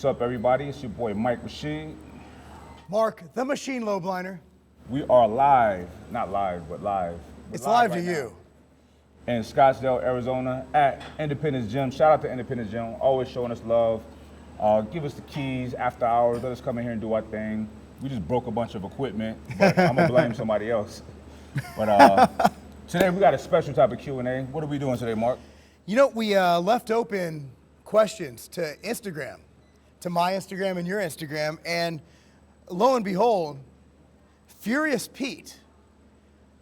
What's up, everybody? It's your boy, Mike Rashid. Marc, the Machine Lobliner. We are live, not live, but live. It's live to right you. now in Scottsdale, Arizona at Independence Gym. Shout out to Independence Gym, always showing us love. Give us the keys after hours. Let us come in here and do our thing. We just broke a bunch of equipment, but I'm gonna blame somebody else. But today we got a special type of Q&A. What are we doing today, Mark? You know, we left open questions to Instagram, to my Instagram and your Instagram, and lo and behold, Furious Pete,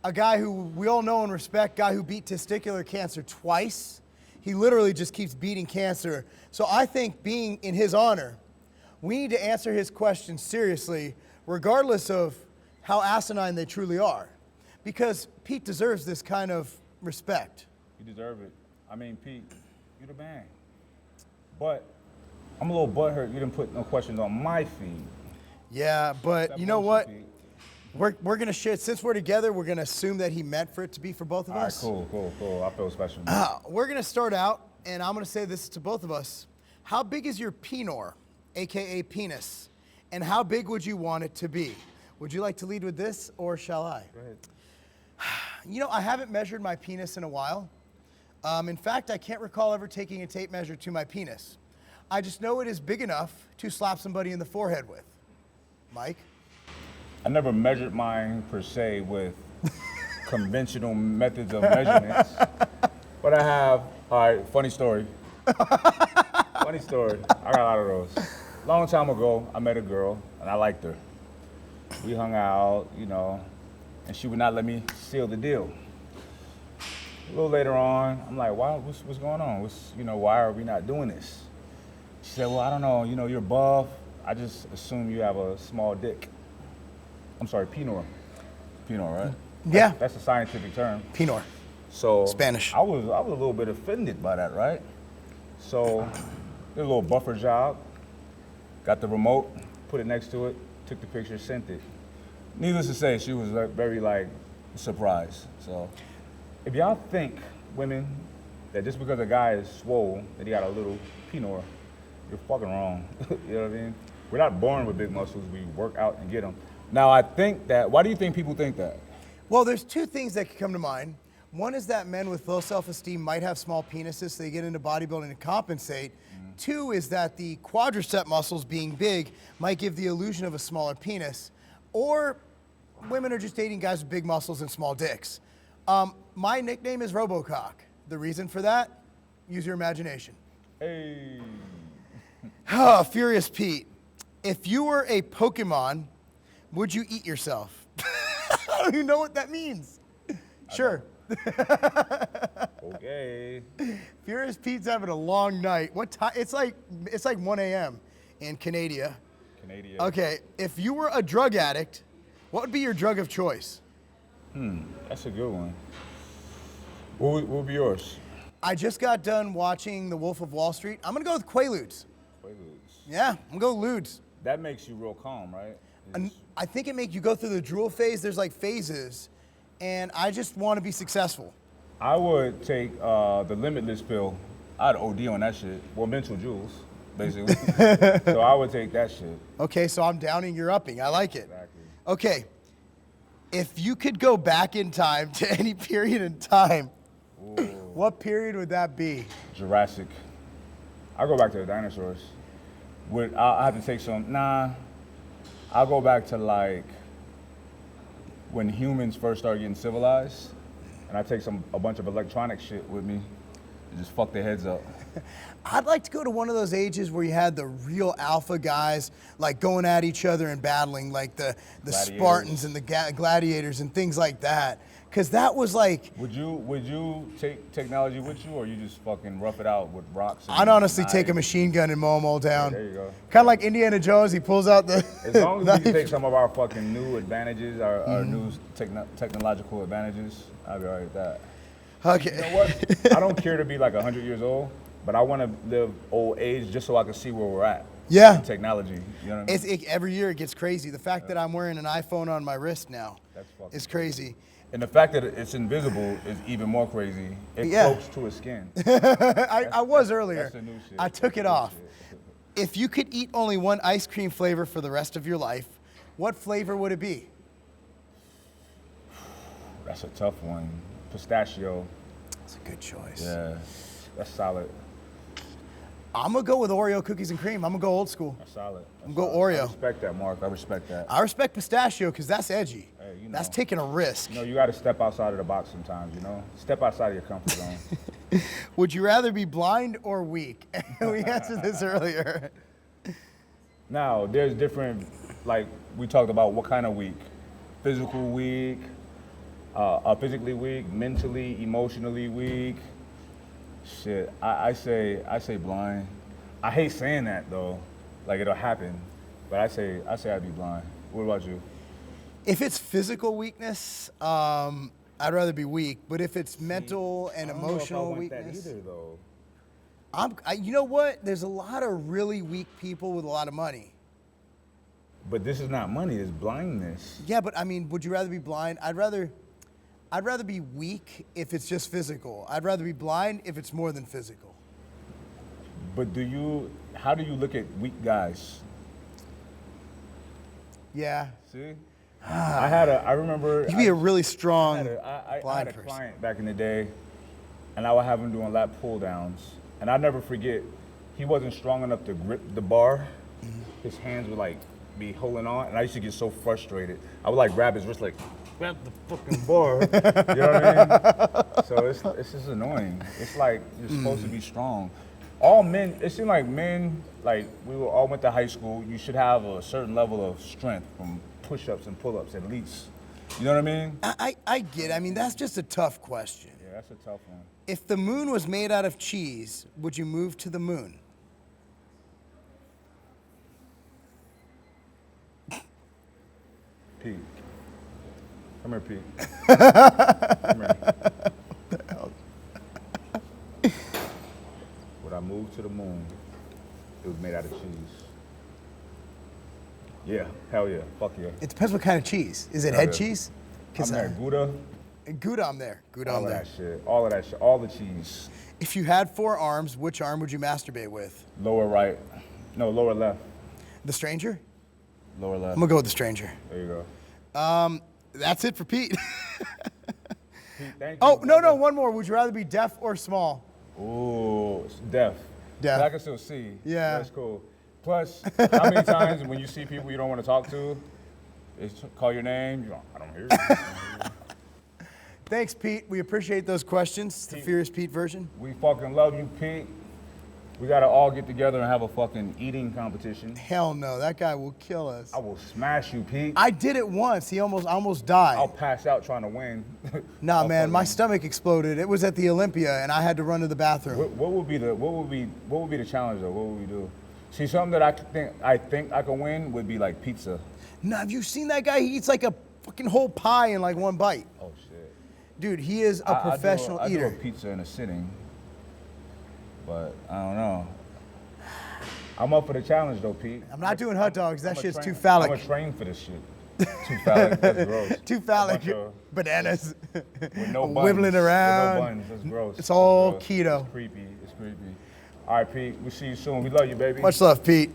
a guy who we all know and respect, guy who beat testicular cancer twice. He literally just keeps beating cancer. So I think, being in his honor, we need to answer his questions seriously, regardless of how asinine they truly are. Because Pete deserves this kind of respect. You deserve it. I mean, Pete, you're the man. But I'm a little butthurt you didn't put no questions on my feed. Yeah, but That you know bullshit, what? Pete. We're gonna share, since we're together, we're gonna assume that he meant for it to be for both of All right, us. cool. I feel special. We're gonna start out, and I'm gonna say this to both of us. How big is your penor, AKA penis? And how big would you want it to be? Would you like to lead with this, or shall I? Go ahead. You know, I haven't measured my penis in a while. In fact, I can't recall ever taking a tape measure to my penis. I just know it is big enough to slap somebody in the forehead with. Mike? I never measured mine per se with conventional methods of measurements, but I have. All right, funny story. Funny story. I got a lot of those. Long time ago, I met a girl and I liked her. We hung out, you know, and she would not let me seal the deal. A little later on, I'm like, "Why? What's going on? Why are we not doing this?" She said, "Well, I don't know. You know, you're buff. I just assume you have a small dick." I'm sorry, penor. Penor, right? Yeah. That's a scientific term. Penor. So Spanish. I was a little bit offended by that, right? So did a little buffer job. Got the remote, put it next to it, took the picture, sent it. Needless to say, she was very surprised. So if y'all think, women, that just because a guy is swole, that he got a little penor, you're fucking wrong. You know what I mean? We're not born with big muscles. We work out and get them. Now, I think that, why do you think people think that? Well, there's two things that could come to mind. One is that men with low self-esteem might have small penises, so they get into bodybuilding to compensate. Two is that the quadricep muscles being big might give the illusion of a smaller penis. Or women are just dating guys with big muscles and small dicks. My nickname is Robocock. The reason for that? Use your imagination. Hey. Furious Pete, if you were a Pokemon, would you eat yourself? I don't even know what that means. Sure. Okay. Furious Pete's having a long night. What time? It's like 1 a.m. in Canada. Okay, if you were a drug addict, what would be your drug of choice? That's a good one. What would be yours? I just got done watching The Wolf of Wall Street. I'm gonna go with Quaaludes. Quaaludes. Yeah, I'm gonna go Ludes. That makes you real calm, right? I think it makes you go through the drool phase. There's like phases, and I just want to be successful. I would take the Limitless pill. I'd OD on that shit. Well, mental jewels, basically. So I would take that shit. Okay, so I'm downing, you're upping. I like it. Exactly. Okay, if you could go back in time to any period in time, what period would that be? Jurassic. I'll go back to the dinosaurs. I'll have to take some, I'll go back to like when humans first started getting civilized, and I take a bunch of electronic shit with me and just fuck their heads up. I'd like to go to one of those ages where you had the real alpha guys like going at each other and battling, like the Spartans and the gladiators and things like that. Cause that was like. Would you take technology with you, or you just fucking rough it out with rocks? I'd honestly take a machine gun and mow them all down. Yeah, there you go. Kind of like Indiana Jones, he pulls out the. As long as we can take some of our fucking new advantages, our new technological advantages, I'll be alright with that. Okay. You know what? I don't care to be like 100 years old, but I want to live old age just so I can see where we're at. Yeah. In technology. You know what I mean? Every year it gets crazy. The fact that I'm wearing an iPhone on my wrist now is crazy. And the fact that it's invisible is even more crazy. It cloaks to his skin. I was earlier. That's the new shit. I took it off. If you could eat only one ice cream flavor for the rest of your life, what flavor would it be? That's a tough one. Pistachio. That's a good choice. Yeah, that's solid. I'm going to go with Oreo cookies and cream. I'm going to go old school. That's solid. I'm going to go Oreo. I respect that, Mark. I respect that. I respect pistachio because that's edgy. Hey, you know. That's taking a risk. You know, you got to step outside of the box sometimes, you know? Step outside of your comfort zone. Would you rather be blind or weak? We answered this earlier. Now, there's different, like, we talked about what kind of weak. Physical weak, physically weak, mentally, emotionally weak. Shit, I say blind. I hate saying that though, like it'll happen, but I say I'd be blind. What about you? If it's physical weakness, I'd rather be weak. But if it's mental and emotional weakness, that either though. You know what? There's a lot of really weak people with a lot of money. But this is not money. It's blindness. Yeah, but I mean, would you rather be blind? I'd rather be weak if it's just physical. I'd rather be blind if it's more than physical. But how do you look at weak guys? Yeah. See? I remember. You'd be a really strong I blind had a person. client back in the day, and I would have him doing lat pull downs. And I'll never forget, he wasn't strong enough to grip the bar. Mm-hmm. His hands would like be holding on, and I used to get so frustrated. I would like grab his wrist, like, grab the fucking bar. You know what I mean? So it's just annoying. It's like you're supposed to be strong. All men, it seemed like men, like we all went to high school, you should have a certain level of strength from push-ups and pull-ups at least. You know what I mean? I get it. I mean, that's just a tough question. Yeah, that's a tough one. If the moon was made out of cheese, would you move to the moon? Pete. Come here, Pete. Come here. When I moved to the moon, it was made out of cheese. Yeah, hell yeah, fuck yeah. It depends what kind of cheese. Is it Hell head yeah. cheese? I'm there, Gouda, Gouda, I'm there. Gouda, all I'm of there. that shit, all of that shit, all the cheese. If you had 4 arms, which arm would you masturbate with? Lower right, no, lower left, The stranger? lower left. I'm gonna go with the stranger. There you go. That's it for Pete. Pete, thank you. Oh, no, one more. Would you rather be deaf or small? Ooh, it's deaf. Deaf. But I can still see. Yeah. That's cool. Plus, how many times when you see people you don't want to talk to, they call your name, you go, I don't hear you. Thanks, Pete. We appreciate those questions. The Pete. Furious Pete version. We fucking love you, Pete. We gotta all get together and have a fucking eating competition. Hell no, that guy will kill us. I will smash you, Pete. I did it once. I almost died. I'll pass out trying to win. Nah, I'll man, my fucking- stomach exploded. It was at the Olympia, and I had to run to the bathroom. What would be the challenge though? What would we do? See, something that I think I can win would be like pizza. Nah, have you seen that guy? He eats like a fucking whole pie in like one bite. Oh shit. Dude, he is a professional I do eater. a pizza in a sitting, but I don't know. I'm up for the challenge though, Pete. I'm not doing hot dogs. That I'm a shit's train- too phallic. I'm a train for this shit. Too phallic. That's gross. Too phallic. A bunch of- Bananas. With no buns. Wibbling around. With no buns. That's gross. It's all That's gross. keto. It's creepy. It's creepy. All right, Pete. We'll see you soon. We love you, baby. Much love, Pete.